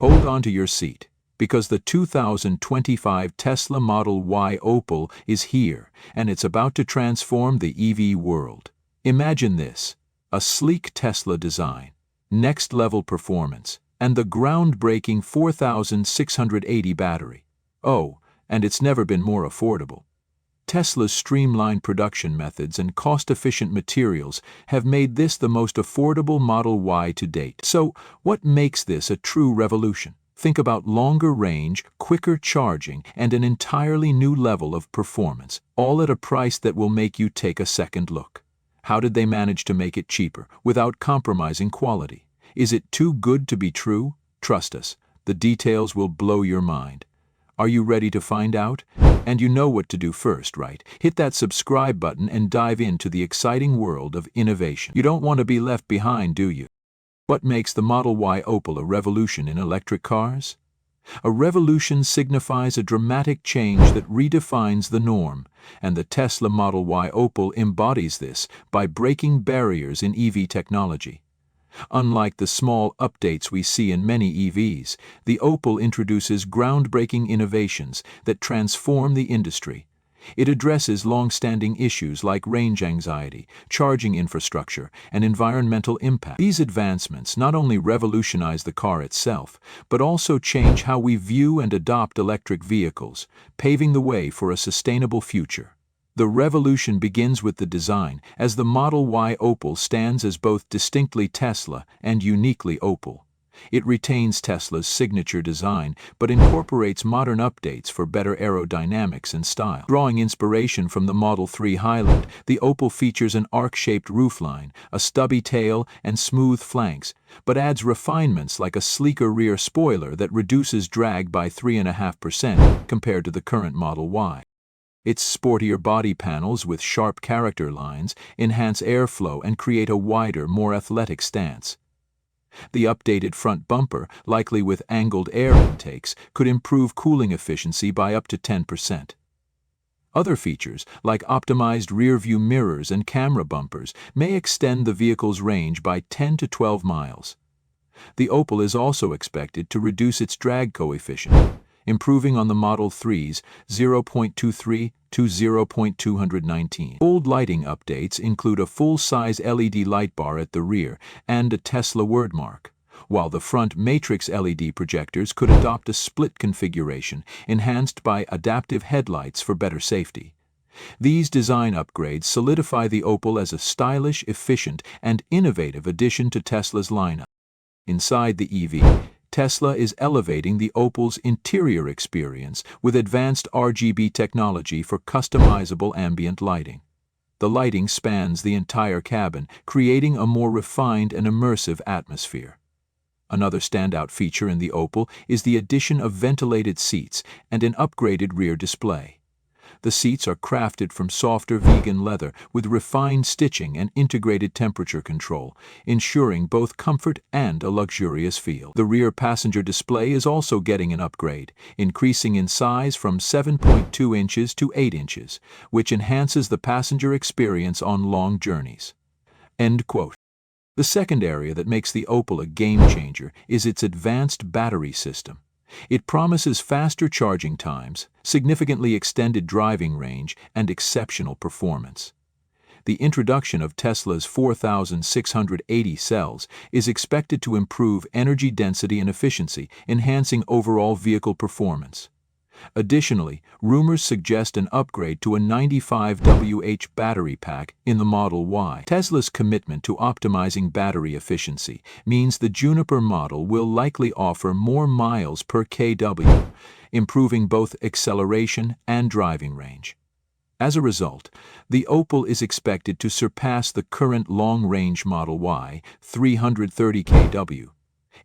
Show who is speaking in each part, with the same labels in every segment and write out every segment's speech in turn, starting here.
Speaker 1: Hold on to your seat, because the 2025 Tesla Model Y Opal is here, and it's about to transform the EV world. Imagine this: a sleek Tesla design, next-level performance, and the groundbreaking 4680 battery. Oh, and it's never been more affordable. Tesla's streamlined production methods and cost-efficient materials have made this the most affordable Model Y to date. So, what makes this a true revolution? Think about longer range, quicker charging, and an entirely new level of performance, all at a price that will make you take a second look. How did they manage to make it cheaper, without compromising quality? Is it too good to be true? Trust us, the details will blow your mind. Are you ready to find out? And you know what to do first, right? Hit that subscribe button and dive into the exciting world of innovation. You don't want to be left behind, do you? What makes the Model Y Opal a revolution in electric cars? A revolution signifies a dramatic change that redefines the norm, and the Tesla Model Y Opal embodies this by breaking barriers in EV technology. Unlike the small updates we see in many EVs, the Opal introduces groundbreaking innovations that transform the industry. It addresses long-standing issues like range anxiety, charging infrastructure, and environmental impact. These advancements not only revolutionize the car itself, but also change how we view and adopt electric vehicles, paving the way for a sustainable future. The revolution begins with the design, as the Model Y Opal stands as both distinctly Tesla and uniquely Opal. It retains Tesla's signature design, but incorporates modern updates for better aerodynamics and style. Drawing inspiration from the Model 3 Highland, the Opal features an arc-shaped roofline, a stubby tail, and smooth flanks, but adds refinements like a sleeker rear spoiler that reduces drag by 3.5% compared to the current Model Y. Its sportier body panels with sharp character lines enhance airflow and create a wider, more athletic stance. The updated front bumper, likely with angled air intakes, could improve cooling efficiency by up to 10%. Other features, like optimized rear-view mirrors and camera bumpers, may extend the vehicle's range by 10 to 12 miles. The Opal is also expected to reduce its drag coefficient, improving on the Model 3's 0.23 to 0.219. Bold lighting updates include a full-size LED light bar at the rear and a Tesla wordmark, while the front matrix LED projectors could adopt a split configuration, enhanced by adaptive headlights for better safety. These design upgrades solidify the Opal as a stylish, efficient, and innovative addition to Tesla's lineup. Inside the EV, Tesla is elevating the Opal's interior experience with advanced RGB technology for customizable ambient lighting. The lighting spans the entire cabin, creating a more refined and immersive atmosphere. Another standout feature in the Opal is the addition of ventilated seats and an upgraded rear display. The seats are crafted from softer vegan leather with refined stitching and integrated temperature control, ensuring both comfort and a luxurious feel. The rear passenger display is also getting an upgrade, increasing in size from 7.2 inches to 8 inches, which enhances the passenger experience on long journeys. End quote. The second area that makes the Opal a game-changer is its advanced battery system. It promises faster charging times, significantly extended driving range, and exceptional performance. The introduction of Tesla's 4680 cells is expected to improve energy density and efficiency, enhancing overall vehicle performance. Additionally, rumors suggest an upgrade to a 95 Wh battery pack in the Model Y. Tesla's commitment to optimizing battery efficiency means the Juniper model will likely offer more miles per kW, improving both acceleration and driving range. As a result, the Opal is expected to surpass the current long-range Model Y, 330 kW.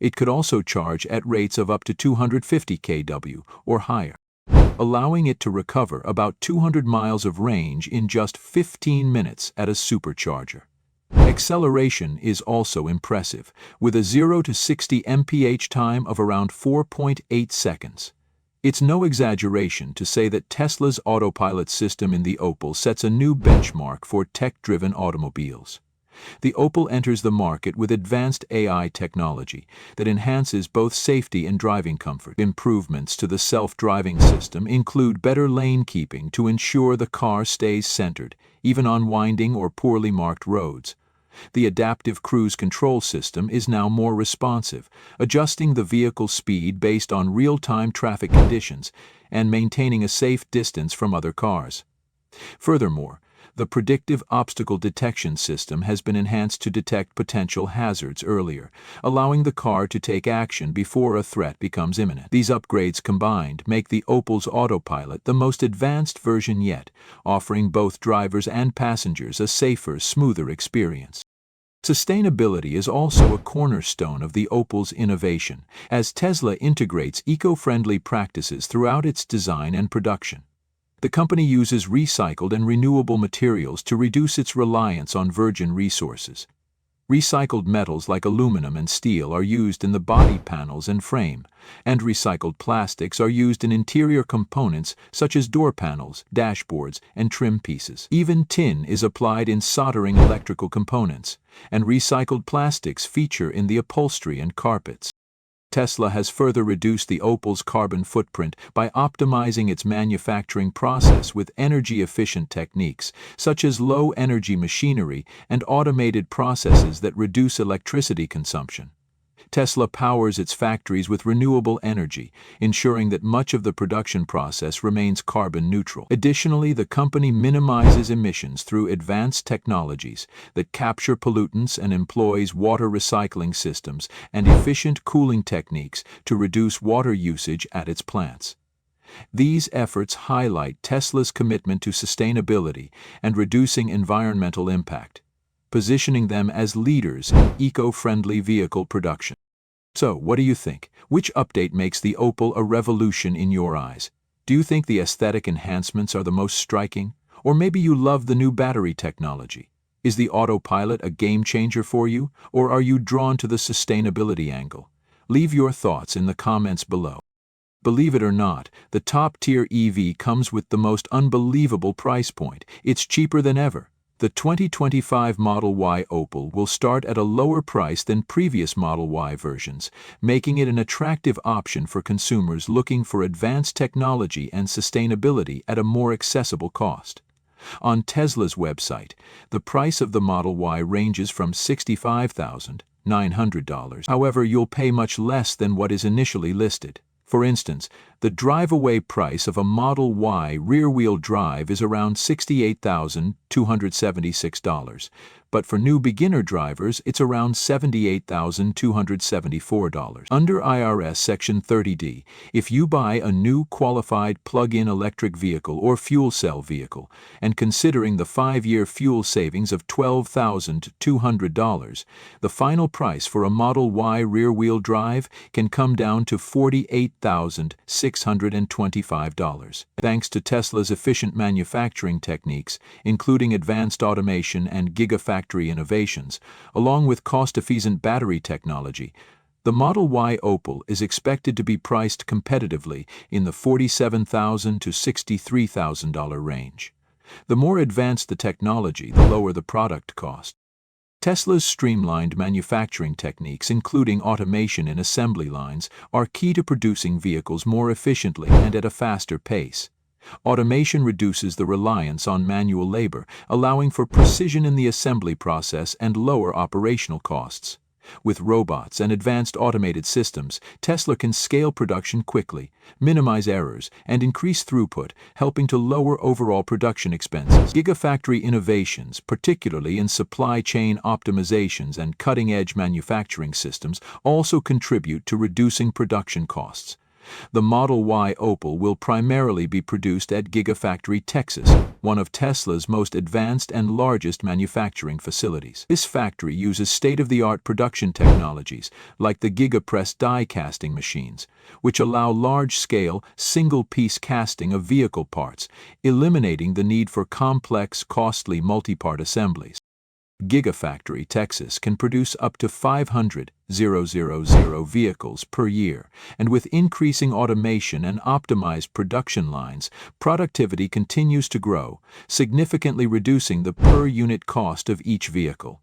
Speaker 1: It could also charge at rates of up to 250 kW or higher, allowing it to recover about 200 miles of range in just 15 minutes at a supercharger. Acceleration is also impressive, with a 0 to 60 mph time of around 4.8 seconds. It's no exaggeration to say that Tesla's autopilot system in the Opal sets a new benchmark for tech-driven automobiles. The Opal enters the market with advanced AI technology that enhances both safety and driving comfort. Improvements to the self-driving system include better lane keeping to ensure the car stays centered, even on winding or poorly marked roads. The adaptive cruise control system is now more responsive, adjusting the vehicle's speed based on real-time traffic conditions and maintaining a safe distance from other cars. Furthermore, the predictive obstacle detection system has been enhanced to detect potential hazards earlier, allowing the car to take action before a threat becomes imminent. These upgrades combined make the Opal's autopilot the most advanced version yet, offering both drivers and passengers a safer, smoother experience. Sustainability is also a cornerstone of the Opal's innovation, as Tesla integrates eco-friendly practices throughout its design and production. The company uses recycled and renewable materials to reduce its reliance on virgin resources. Recycled metals like aluminum and steel are used in the body panels and frame, and recycled plastics are used in interior components such as door panels, dashboards, and trim pieces. Even tin is applied in soldering electrical components, and recycled plastics feature in the upholstery and carpets. Tesla has further reduced the Opal's carbon footprint by optimizing its manufacturing process with energy-efficient techniques, such as low-energy machinery and automated processes that reduce electricity consumption. Tesla powers its factories with renewable energy, ensuring that much of the production process remains carbon neutral. Additionally, the company minimizes emissions through advanced technologies that capture pollutants and employs water recycling systems and efficient cooling techniques to reduce water usage at its plants. These efforts highlight Tesla's commitment to sustainability and reducing environmental impact, positioning them as leaders in eco-friendly vehicle production. So, what do you think? Which update makes the Opal a revolution in your eyes? Do you think the aesthetic enhancements are the most striking? Or maybe you love the new battery technology? Is the autopilot a game changer for you? Or are you drawn to the sustainability angle? Leave your thoughts in the comments below. Believe it or not, the top-tier EV comes with the most unbelievable price point. It's cheaper than ever. The 2025 Model Y Opal will start at a lower price than previous Model Y versions, making it an attractive option for consumers looking for advanced technology and sustainability at a more accessible cost. On Tesla's website, the price of the Model Y ranges from $65,900. However, you'll pay much less than what is initially listed. For instance, the drive-away price of a Model Y rear-wheel drive is around $68,276, but for new beginner drivers it's around $78,274. Under IRS Section 30D, if you buy a new qualified plug-in electric vehicle or fuel cell vehicle, and considering the 5-year fuel savings of $12,200, the final price for a Model Y rear-wheel drive can come down to $48,625. Thanks to Tesla's efficient manufacturing techniques, including advanced automation and gigafactory innovations, along with cost-efficient battery technology, the Model Y Opal is expected to be priced competitively in the $47,000 to $63,000 range. The more advanced the technology, the lower the product cost. Tesla's streamlined manufacturing techniques, including automation in assembly lines, are key to producing vehicles more efficiently and at a faster pace. Automation reduces the reliance on manual labor, allowing for precision in the assembly process and lower operational costs. With robots and advanced automated systems, Tesla can scale production quickly, minimize errors, and increase throughput, helping to lower overall production expenses. Gigafactory innovations, particularly in supply chain optimizations and cutting-edge manufacturing systems, also contribute to reducing production costs. The Model Y Opal will primarily be produced at Gigafactory Texas, one of Tesla's most advanced and largest manufacturing facilities. This factory uses state-of-the-art production technologies like the GigaPress die casting machines, which allow large-scale, single-piece casting of vehicle parts, eliminating the need for complex, costly multi-part assemblies. Gigafactory Texas can produce up to 500,000 vehicles per year, and with increasing automation and optimized production lines, productivity continues to grow, significantly reducing the per-unit cost of each vehicle.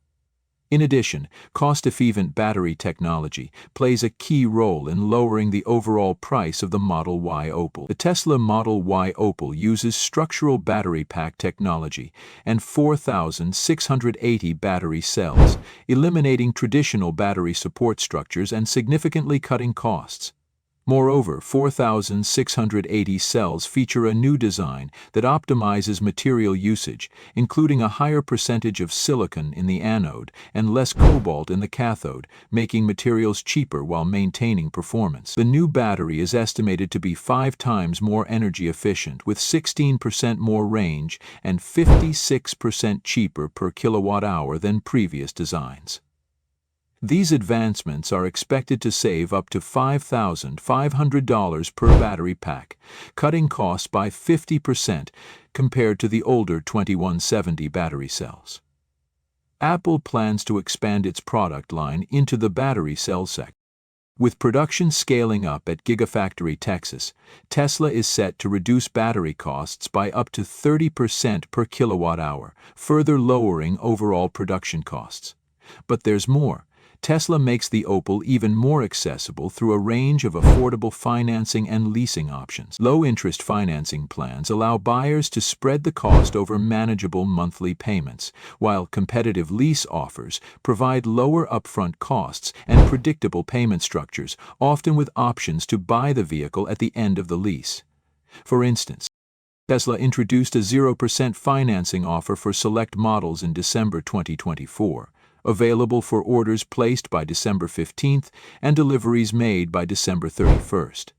Speaker 1: In addition, cost-efficient battery technology plays a key role in lowering the overall price of the Model Y Opal. The Tesla Model Y Opal uses structural battery pack technology and 4,680 battery cells, eliminating traditional battery support structures and significantly cutting costs. Moreover, 4,680 cells feature a new design that optimizes material usage, including a higher percentage of silicon in the anode and less cobalt in the cathode, making materials cheaper while maintaining performance. The new battery is estimated to be 5 times more energy efficient, with 16% more range and 56% cheaper per kilowatt-hour than previous designs. These advancements are expected to save up to $5,500 per battery pack, cutting costs by 50% compared to the older 2170 battery cells. Apple plans to expand its product line into the battery cell sector. With production scaling up at Gigafactory Texas, Tesla is set to reduce battery costs by up to 30% per kilowatt-hour, further lowering overall production costs. But there's more. Tesla makes the Opal even more accessible through a range of affordable financing and leasing options. Low-interest financing plans allow buyers to spread the cost over manageable monthly payments, while competitive lease offers provide lower upfront costs and predictable payment structures, often with options to buy the vehicle at the end of the lease. For instance, Tesla introduced a 0% financing offer for select models in December 2024. Available for orders placed by December 15th and deliveries made by December 31st.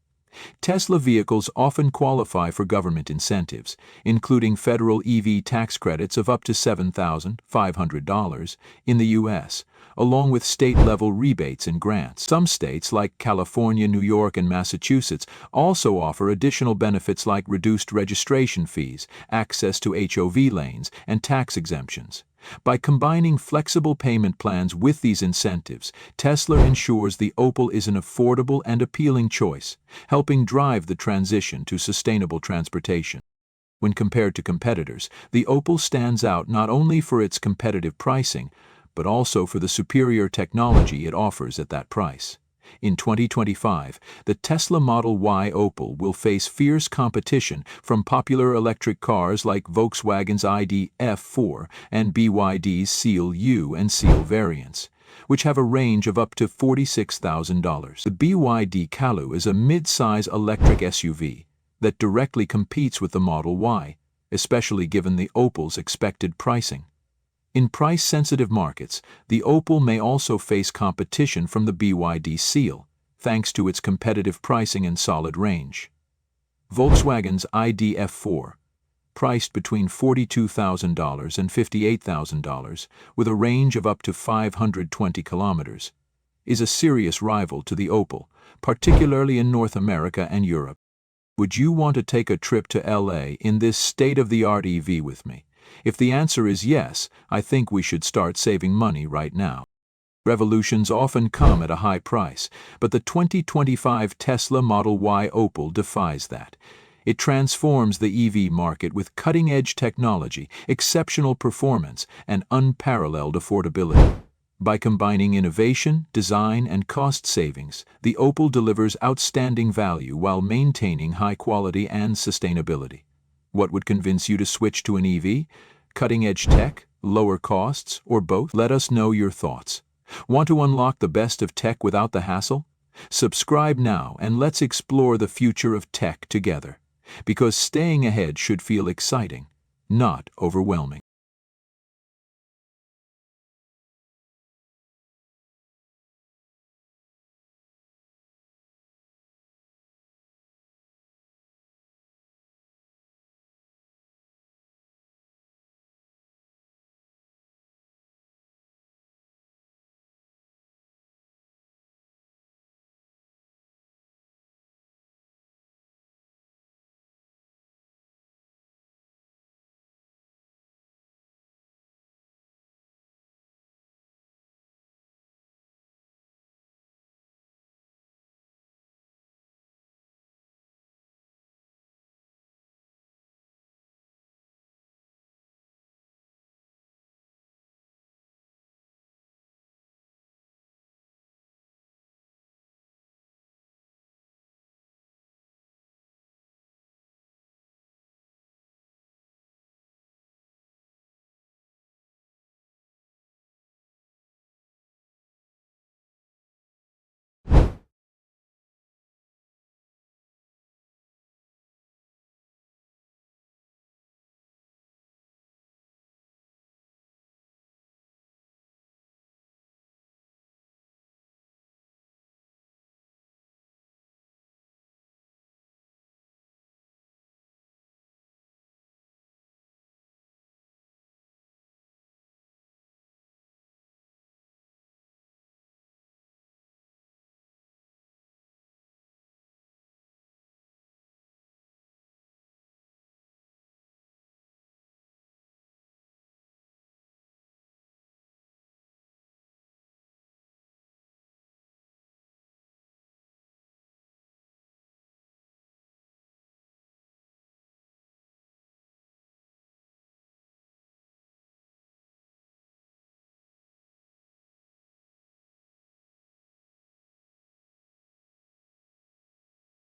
Speaker 1: Tesla vehicles often qualify for government incentives, including federal EV tax credits of up to $7,500 in the U.S., along with state-level rebates and grants. Some states, like California, New York, and Massachusetts, also offer additional benefits like reduced registration fees, access to HOV lanes, and tax exemptions. By combining flexible payment plans with these incentives, Tesla ensures the Opal is an affordable and appealing choice, helping drive the transition to sustainable transportation. When compared to competitors, the Opal stands out not only for its competitive pricing, but also for the superior technology it offers at that price. In 2025, the Tesla Model Y Opal will face fierce competition from popular electric cars like Volkswagen's ID.4 and BYD's Seal U and Seal variants, which have a range of up to $46,000. The BYD Kalu is a mid-size electric SUV that directly competes with the Model Y, especially given the Opal's expected pricing. In price-sensitive markets, the Opal may also face competition from the BYD Seal, thanks to its competitive pricing and solid range. Volkswagen's ID.4, priced between $42,000 and $58,000, with a range of up to 520 kilometers, is a serious rival to the Opal, particularly in North America and Europe. Would you want to take a trip to LA in this state-of-the-art EV with me? If the answer is yes, I think we should start saving money right now. Revolutions often come at a high price, but the 2025 Tesla Model Y Opal defies that. It transforms the EV market with cutting-edge technology, exceptional performance, and unparalleled affordability. By combining innovation, design, and cost savings, the Opal delivers outstanding value while maintaining high quality and sustainability. What would convince you to switch to an EV? Cutting-edge tech, lower costs, or both? Let us know your thoughts. Want to unlock the best of tech without the hassle? Subscribe now and let's explore the future of tech together. Because staying ahead should feel exciting, not overwhelming.